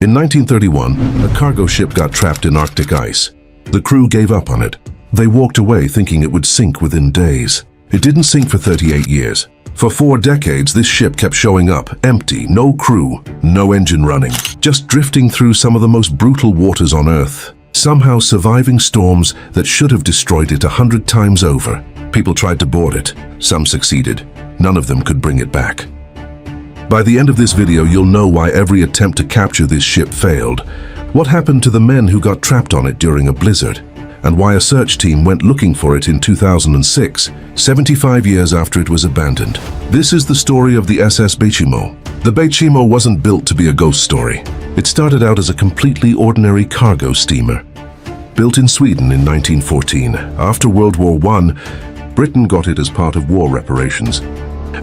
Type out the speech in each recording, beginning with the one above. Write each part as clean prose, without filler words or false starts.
In 1931, a cargo ship got trapped in Arctic ice. The crew gave up on it. They walked away thinking it would sink within days. It didn't sink for 38 years. For 4 decades, this ship kept showing up, empty, no crew, no engine running, just drifting through some of the most brutal waters on Earth, somehow surviving storms that should have destroyed it 100 times over. People tried to board it. Some succeeded. None of them could bring it back. By the end of this video, you'll know why every attempt to capture this ship failed, what happened to the men who got trapped on it during a blizzard, and why a search team went looking for it in 2006, 75 years after it was abandoned. This is the story of the SS Baychimo. The Baychimo wasn't built to be a ghost story. It started out as a completely ordinary cargo steamer. Built in Sweden in 1914, after World War I, Britain got it as part of war reparations.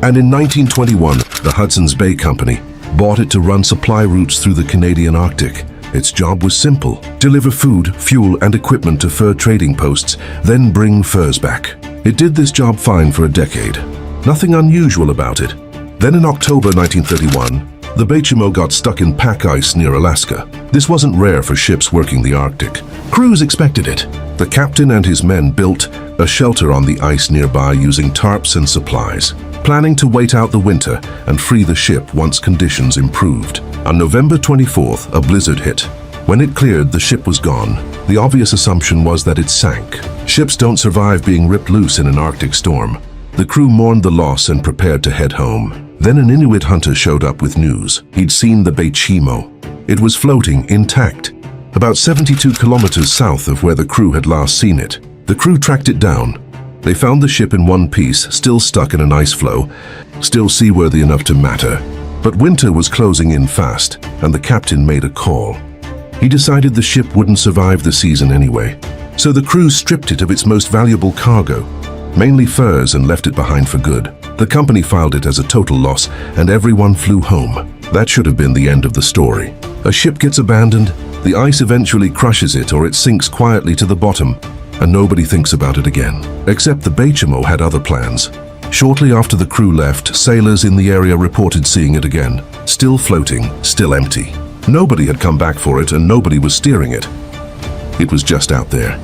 And in 1921, the Hudson's Bay Company bought it to run supply routes through the Canadian Arctic. Its job was simple: deliver food, fuel, and equipment to fur trading posts, then bring furs back. It did this job fine for a decade. Nothing unusual about it. Then in October 1931, the Baychimo got stuck in pack ice near Alaska. This wasn't rare for ships working the Arctic. Crews expected it. The captain and his men built a shelter on the ice nearby using tarps and supplies, planning to wait out the winter and free the ship once conditions improved. On November 24th, a blizzard hit. When it cleared, the ship was gone. The obvious assumption was that it sank. Ships don't survive being ripped loose in an Arctic storm. The crew mourned the loss and prepared to head home. Then an Inuit hunter showed up with news. He'd seen the Baychimo. It was floating intact, about 72 kilometers south of where the crew had last seen it. The crew tracked it down. They found the ship in one piece, still stuck in an ice floe, still seaworthy enough to matter. But winter was closing in fast, and the captain made a call. He decided the ship wouldn't survive the season anyway. So the crew stripped it of its most valuable cargo, mainly furs, and left it behind for good. The company filed it as a total loss, and everyone flew home. That should have been the end of the story. A ship gets abandoned, the ice eventually crushes it, or it sinks quietly to the bottom, and nobody thinks about it again. Except the Baychimo had other plans. Shortly after the crew left, sailors in the area reported seeing it again. Still floating, still empty. Nobody had come back for it, and nobody was steering it. It was just out there,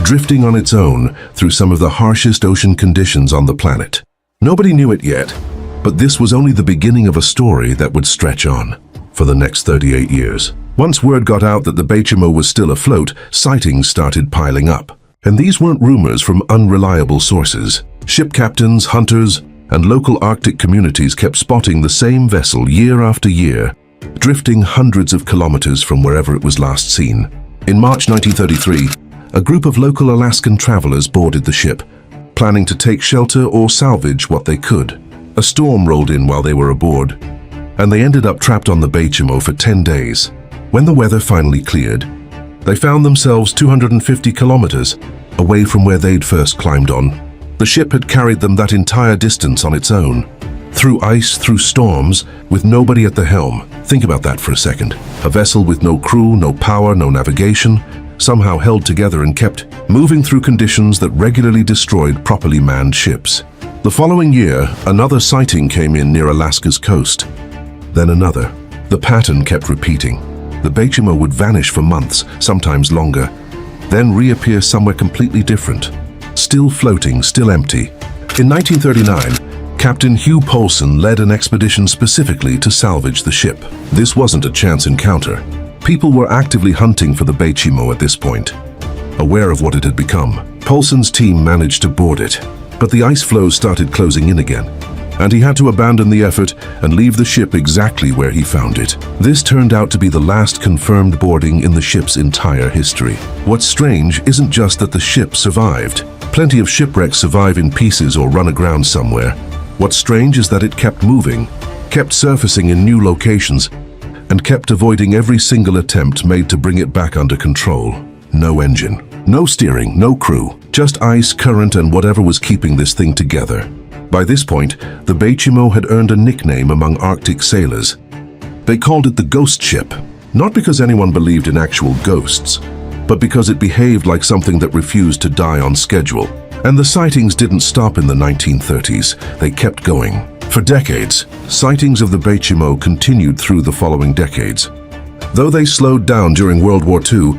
drifting on its own through some of the harshest ocean conditions on the planet. Nobody knew it yet, but this was only the beginning of a story that would stretch on for the next 38 years. Once word got out that the Baychimo was still afloat, sightings started piling up. And these weren't rumors from unreliable sources. Ship captains, hunters, and local Arctic communities kept spotting the same vessel year after year, drifting hundreds of kilometers from wherever it was last seen. In March 1933, a group of local Alaskan travelers boarded the ship, planning to take shelter or salvage what they could. A storm rolled in while they were aboard, and they ended up trapped on the Baychimo for 10 days. When the weather finally cleared, they found themselves 250 kilometers away from where they'd first climbed on. The ship had carried them that entire distance on its own, through ice, through storms, with nobody at the helm. Think about that for a second. A vessel with no crew, no power, no navigation, somehow held together and kept moving through conditions that regularly destroyed properly manned ships. The following year, another sighting came in near Alaska's coast. Then another. The pattern kept repeating. The Baychimo would vanish for months, sometimes longer, then reappear somewhere completely different. Still floating, still empty. In 1939, Captain Hugh Poulsen led an expedition specifically to salvage the ship. This wasn't a chance encounter. People were actively hunting for the Baychimo at this point, aware of what it had become. Poulsen's team managed to board it, but the ice floes started closing in again, and he had to abandon the effort and leave the ship exactly where he found it. This turned out to be the last confirmed boarding in the ship's entire history. What's strange isn't just that the ship survived. Plenty of shipwrecks survive in pieces or run aground somewhere. What's strange is that it kept moving, kept surfacing in new locations, and kept avoiding every single attempt made to bring it back under control. No engine, no steering, no crew, just ice, current, and whatever was keeping this thing together. By this point, the Baychimo had earned a nickname among Arctic sailors. They called it the ghost ship, not because anyone believed in actual ghosts, but because it behaved like something that refused to die on schedule. And the sightings didn't stop in the 1930s, they kept going. For decades, sightings of the Baychimo continued through the following decades. Though they slowed down during World War II,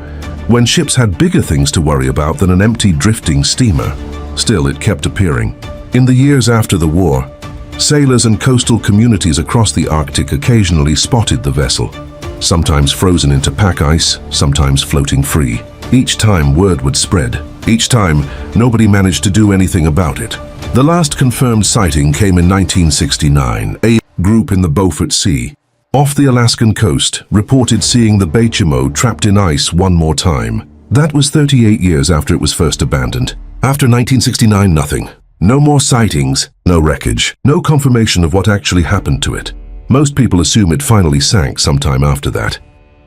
when ships had bigger things to worry about than an empty drifting steamer, still it kept appearing. In the years after the war, sailors and coastal communities across the Arctic occasionally spotted the vessel, sometimes frozen into pack ice, sometimes floating free. Each time word would spread. Each time, nobody managed to do anything about it. The last confirmed sighting came in 1969. A group in the Beaufort Sea, off the Alaskan coast, reported seeing the Baychimo trapped in ice one more time. That was 38 years after it was first abandoned. After 1969, nothing. No more sightings, no wreckage, no confirmation of what actually happened to it. Most people assume it finally sank sometime after that.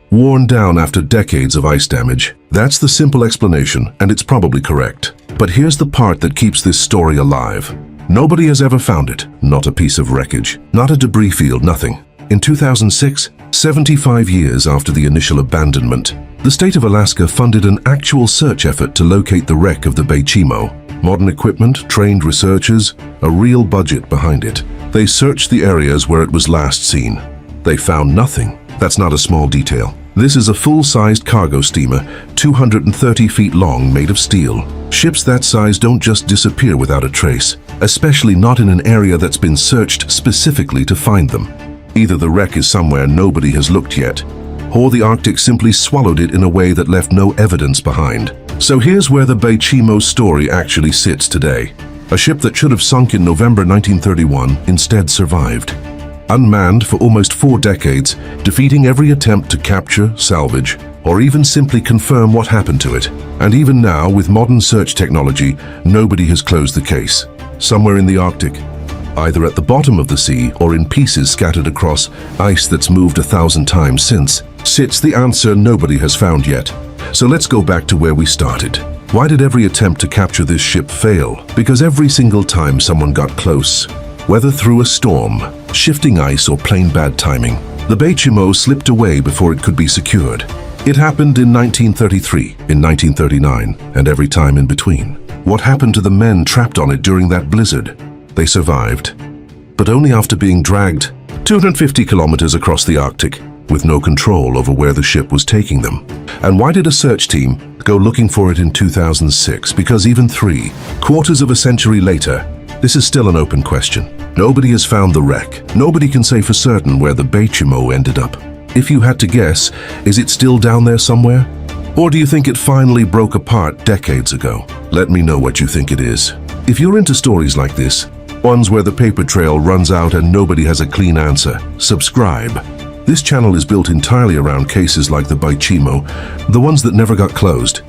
Worn down after decades of ice damage. That's the simple explanation, and it's probably correct. But here's the part that keeps this story alive. Nobody has ever found it. Not a piece of wreckage, not a debris field, nothing. In 2006, 75 years after the initial abandonment, the state of Alaska funded an actual search effort to locate the wreck of the Baychimo. Modern equipment, trained researchers, a real budget behind it. They searched the areas where it was last seen. They found nothing. That's not a small detail. This is a full-sized cargo steamer, 230 feet long, made of steel. Ships that size don't just disappear without a trace, especially not in an area that's been searched specifically to find them. Either the wreck is somewhere nobody has looked yet, or the Arctic simply swallowed it in a way that left no evidence behind. So here's where the Baychimo's story actually sits today. A ship that should have sunk in November 1931 instead survived. Unmanned for almost 4 decades, defeating every attempt to capture, salvage, or even simply confirm what happened to it. And even now, with modern search technology, nobody has closed the case. Somewhere in the Arctic, either at the bottom of the sea or in pieces scattered across ice that's moved 1,000 times since, sits the answer nobody has found yet. So let's go back to where we started. Why did every attempt to capture this ship fail? Because every single time someone got close, whether through a storm, shifting ice, or plain bad timing, the Baychimo slipped away before it could be secured. It happened in 1933, in 1939, and every time in between. What happened to the men trapped on it during that blizzard? They survived, but only after being dragged 250 kilometers across the Arctic, with no control over where the ship was taking them. And why did a search team go looking for it in 2006? Because even 3/4 of a century later, this is still an open question. Nobody has found the wreck. Nobody can say for certain where the Baychimo ended up. If you had to guess, is it still down there somewhere? Or do you think it finally broke apart decades ago? Let me know what you think it is. If you're into stories like this, ones where the paper trail runs out and nobody has a clean answer, subscribe. This channel is built entirely around cases like the Baychimo, the ones that never got closed.